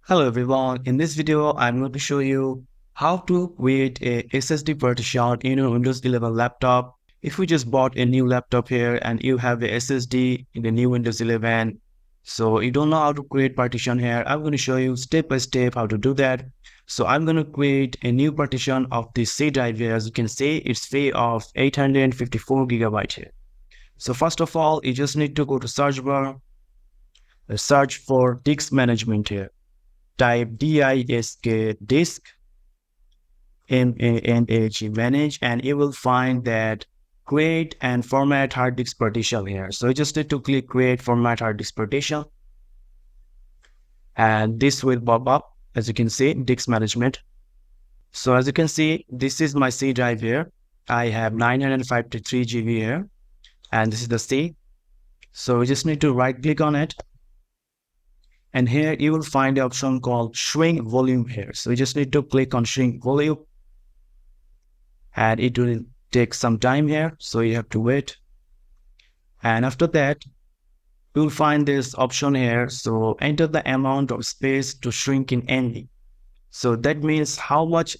Hello everyone, in this video I'm going to show you how to create a SSD partition in your Windows 11 laptop. If you just bought a new laptop here and you have a SSD in the new Windows 11, so you don't know how to create partition here, I'm going to show you step by step how to do that. So I'm going to create a new partition of this C drive here. As you can see, it's free of 854 gigabyte here. So first of all, you just need to go to search bar, search for disk management here. Type disk manage, and you will find that create and format hard disk partition here. So you just need to click create format hard disk partition, and this will pop up. As you can see, disk management. So as you can see, this is my C drive here. I have 953 GB here, and this is the C. So we just need to right click on it. And here you will find the option called shrink volume here. So you just need to click on shrink volume, and it will take some time here. So you have to wait. And after that, you'll find this option here. So enter the amount of space to shrink in MB. So that means how much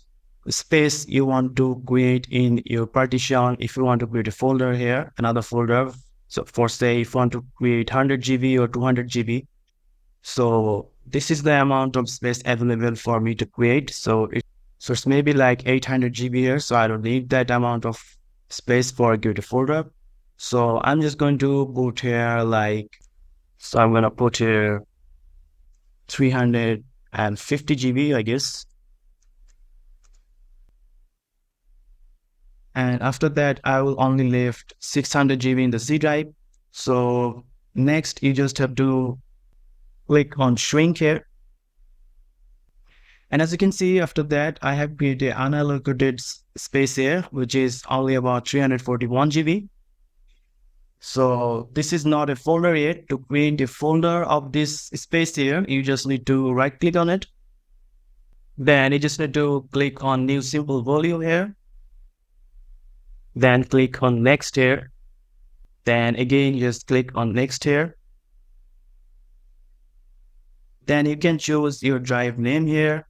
space you want to create in your partition. If you want to create a folder here, another folder. So for say, if you want to create 100 GB or 200 GB. So this is the amount of space available for me to create. So it's maybe like 800 GB here. So I don't need that amount of space for a create a folder. So I'm just going to put here so I'm going to put here 350 GB, I guess. And after that, I will only leave 600 GB in the C drive. So next, you just have to click on shrink here. And as you can see, after that, I have created unallocated space here, which is only about 341 GB. So this is not a folder yet. To create a folder of this space here, you just need to right click on it. Then you just need to click on new simple volume here. Then click on next here. Then again, just click on next here. Then you can choose your drive name here,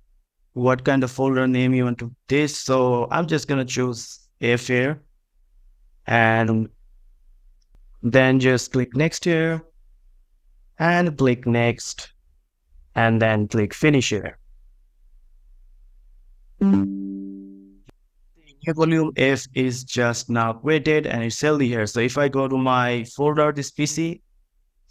what kind of folder name you want to this. So I'm just going to choose F here, and then just click next here and click next, and then click finish here. New volume F is just now created and it's healthy here. So if I go to my folder, this PC,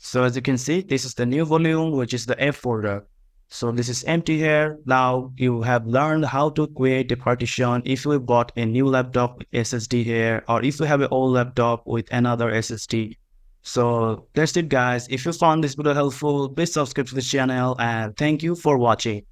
so as you can see, this is the new volume, which is the F folder. So this is empty here. Now you have learned how to create a partition if you bought a new laptop with SSD here, or if you have an old laptop with another SSD. So that's it guys. If you found this video helpful, please subscribe to the channel, and thank you for watching.